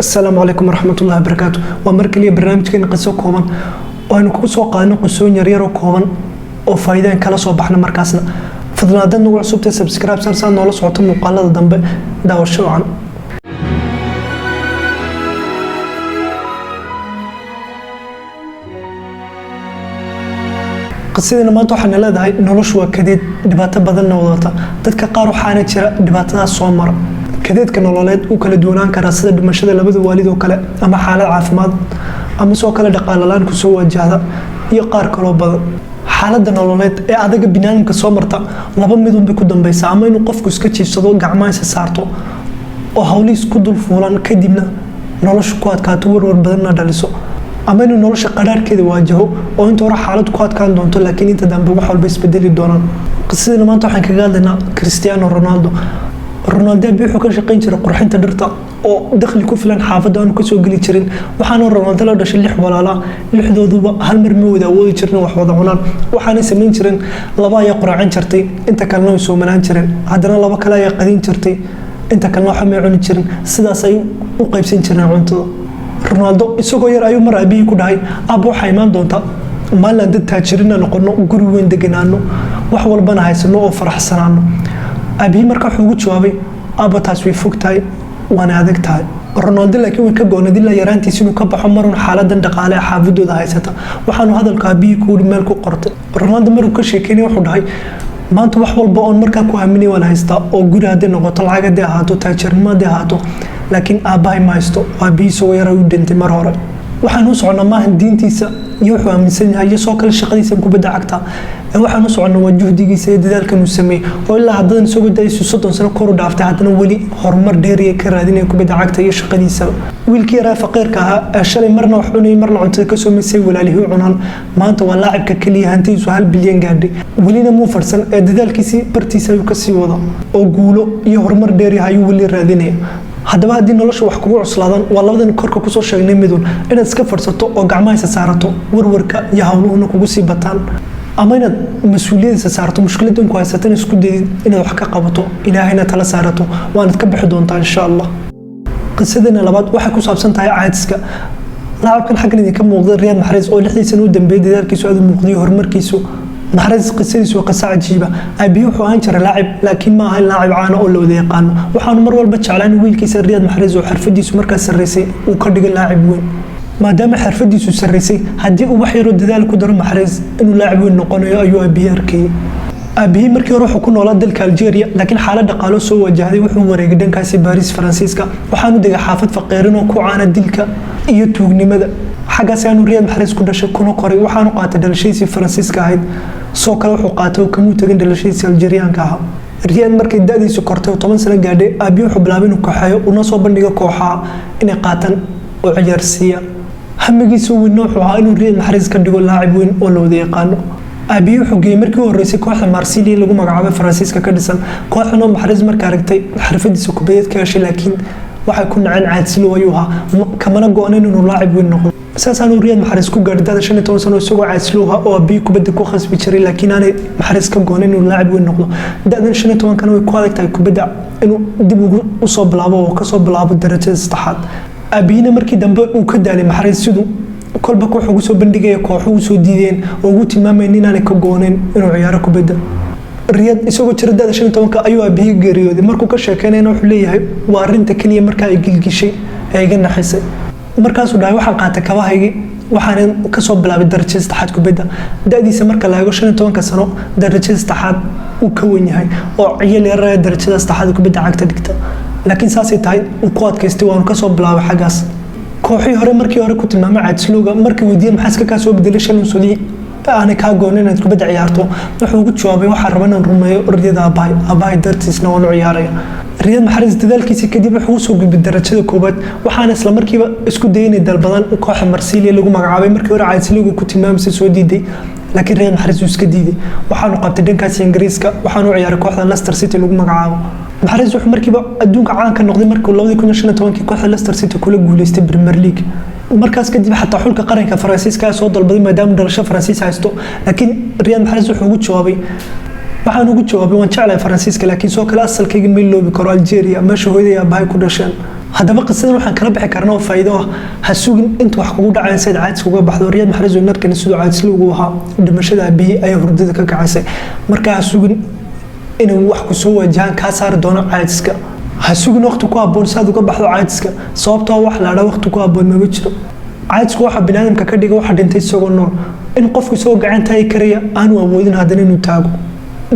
السلام عليكم ورحمة الله وبركاته. ومركلي برنامج كان قصة كومن وأنا كوسو قانون قصون يريرو كومن وفايدة كلا صباحنا مركزنا. فضلنا دنا نقول صوت سبسكرايب سرسان نولا صوت المقالة ضمب داور شو عن. قصيدنا ما توحنا لا ده نلوش وكديد دبات بدلنا وضعته تتكقارو حانة شراء دباتنا الصومرة. كديد كنولاد وكلا دونان كراسة دمشة لبد والد وكلا أما حالة عافماد أما سو كلا دقاللان كسوة جهدا يقار كلو بدل حالة نولاد أدق بنان كسومرتا لبا ميدون بكودن بيسا أما إنو قف كسكتشي صدو قعمان سسارتو وهولي سكودو الفولان كديبنا نولش كواد كاتور وربدلنا دالسو أما إنو نولش قرار كده واجهو وإنتو رح حالة كواد كان دونتو لكن إنت دنبو وحول بيس بدلي دونان قصيدنا ما توحن كقالنا كريستيانو رونالدو رونالدو بيحو كان شقين جرى قرحين تدرتا oo dakhli ku filan xaafada aan ku soo gali jirin waxaan Ronaldo la dhashay 6 walaala 6dooduba hal mar ma wada wadi jirna wax wada cunaan waxaan sameyn jirin laba ay quraacan jirtay inta kalena way soo manaan jireen hadana laba kale ay qadin jirtay inta kalena waxa ma cuni jirin sidaas ay u qaybsan jireen cuntada Ronaldo isagoo yar ayuu mar abiyi ku dhahay abo xaymaan doonta maalan dad taajirina noqono guri weyn deganaano wax walbana haysano oo faraxsanaano abiyi marka wuxuu ugu jawaabay abo taas way fogtahay وانا adagtahay Ronaldo laakiin way ka goonadii la yaraantiisa inuu ka baxo marun xaaladan dhaqaale xaafadooda haysata waxaanu hadalka abiyi ku meel ku qortay Ronaldo maruu ka sheekeynay wuxuu dhahay maanta wax walba oo markaa ku haaminay waan haystaa oo guri hadii noqoto lacag hadii ahaato taajirnimada ahaato laakiin aabahay ma haysto abiyi soo yar u dhintay mar hore waxaan u soconaa maahan diintiisa iyo wuxuu aaminsan yahay soo kale shaqadiisa ku bada cagta waxaan u soconaa wajuhdigiisa iyo dadaalkan uu sameeyay oo ilaa haddana soo gudayso 30 sano kor u dhaaftay haddana wali horumar dheer iyo ka raadinay ku bada cagta iyo shaqadiisa wiilkii yara faqiirka ah shalay marna wax cunay marna cuntada ka soo meesay walaalihii cunaan maanta waa laacibka kaliya hantiisu 1 bilyan gaadhay walina muu farsan ee dadaalkiisa bartiisa uu ka sii wado oo guulo iyo horumar dheer ayuu wali raadinay haddaba haddii nolosha wax kugu cuslaadan waa labadan korka ku soo sheegnay midun inaad iska farsato oo gacmaha saarato warwarka iyo hawluhuna kugu sii bataan ama inaad mas'uuliyadda saarto mushkiladan ku haysatan isku dayid inaad wax ka qabato ilaahayna tala saarato waana ka bixi doontaa insha Allah qisadana labaad waxa ku saabsan tahay caadiska laacibkan xaggan idinka muuqda Riyad Mahrez oo 6 sano u dambeeyay dadaalkiisu aad u muuqday horumarkiisu Mahrez qisadiisu waa qisa cajiiba abiyo wuxuu aan jiray laacib laakiin ma ahayn laacib caan oo la wada yaqaan waxaan mar walba jeclaan wiilkiisa Riyad Mahrez oo xirfadiisu markaas sareysay uu ka dhigay laacib weyn maadaama xirfadiisu sareysay hadii uu wax yar dadaal ku daro Mahrez inuu laacib weyn noqonayo ayuu abiyo arkay abiyo markii hore wuxuu ku noolaa dalka Algeria laakiin xaalad dhaqaale soo wajahday wuxuu wareegay dhankaasi Paris Faransiiska waxaanu degay xaafad faqiirin oo ku caana dilka iyo tuugnimada xagaas aanu Riyad Mahrez ku dhashay kuna koray waxaanu qaatay dhalashadiisa Faransiiska ahayd soo kale wuxuu qaatay kamuu tagin dhalashadiisa Algerianka ah Riyad markay da'diisu kortay 10 sano gaadhay abiyo wuxuu bilaabay inuu kaxeeyo una soo bandhigo kooxaha inay qaataan oo ciyaarsiya hamigiisu weyn wuxuu ahaa inuu Riyad Mahrez ka dhigo laacib weyn oo la wada yaqaan abiyo wuxuu geeyay markii horeysay kooxda Marseille lagu magacaabay Faransiiska ka dhisan kooxna Mahrez markay aragtay xirfadiisa kubadeed ka heshay laakiin waxay ku naceen caadislo ayuu ahaa kamana go'aaneen inuu laacib weyn noqdo أساساً رياض محرز كوجر ده عشان يتواصلوا سوا عسلوها أو أبيكو بدك وخس بيشري لكن أنا محرز كجونين ولاعب والنقطة ده عشان يتواصل كانوا يقالك تايكو بدع إنه دبوا أصاب لعبه وكسب لعبه الدرجة استحاد أبينا مركي دم وكده على محرز سدو كل بكو حوسو بندقية كوحوسو ديدين وقلت ما منين أنا كجونين إنه عياركو بدع رياض يسوي ترى ده عشان يتواصل أيوة أبيه جريودي مركو كشكل أنا وحليه وارنت كلية مركا يجيل شيء هيجنا حسي markaas uu dhahay waxaan qaatay kabahaygi waxaan ka soo bilaabay darajada saddexaad kubadda da'diisa marka la eego 15 sano darajada saddexaad uu ka weyn yahay oo ciyal yar darajada saddexaad kubadda cagta dhigta laakiin saasay tahay uu ku adkaystay waan ka soo bilaabay xagaas kooxii hore markii hore ku tilmaamay caadslooga markii wadiin maxaa ka soo bedelay shan sudi أنا كاجونين أنت كبد عيارته وحوجت شوابي وحرمنا نرمي رياض أباي درتيسنا ونعياري رياض محرز ذلك كيس كدي بحوسه بالدرجة الكوبات وحنا إسلام مركبة إسكو دين الدلبان كوح مرسيلي اللي جو مقعبي مركبة رعاية سلوك كنت مام سودي دي لكن رياض محرز يسكدي وحنا قابتين كاس إنجليزكا وحنا عيار كوح ليستر سيتي اللي جو مقعبه محرز وح مركبة أدونك عان كان نقدم مركب والله كنا شنا توانكي كوح ليستر سيتي كله جولست بريمير ليج markaas kadib xataa xulka qaranka Faransiiska soo dalbaday maadaama dhalasho Faransiis haysto laakiin Riyad Mahrez wuxuu ugu jawaabay waxaan ugu jawaabay waan jeclahay Faransiiska laakiin soo kala asalkayga ma loobi karo Algeria meesha hooyaday abahay ku dhasheen haddaba qisadan waxaan kala bixi karnaa oo faa'iido ah ha sugin inta wax kugu dhacay sayd caadis uga baxdo Riyad Mahrez oo narkan sidoo caadis ugu ahaa dhimashada abihi ay hurdada ka kacaysay marka ha sugin inuu wax ku soo wajahan ka saar doono caadiska ha sugin waqti ku haboon saad uga baxdo caadiska sababtoo wax la dhaw waqti ku haboon ma jiro caadisku waxa bini'aadamka ka dhiga waxa dhintay isagoo nool in qofku soo gacanta ay kariya aanu awoodin haddana inuu taago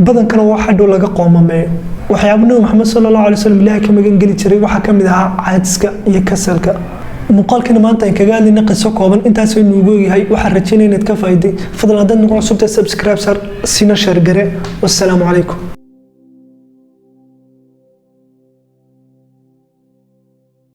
badankana waxa dhow laga qoomameeyo waxyaabo nabi maxamed sallallahu alayhi wasallam ilaahay ka magan gali jiray waxa kamid ahaa caadiska iyo kasalka muuqaalkana maanta aan kaga hadlayna qiso kooban intaas ay nuugu yahay waxa rajaynaa inaad ka faa'iiday fadlan haddaad nagu cusubtahay subscribe sar sina share gare wasalaamu calaykum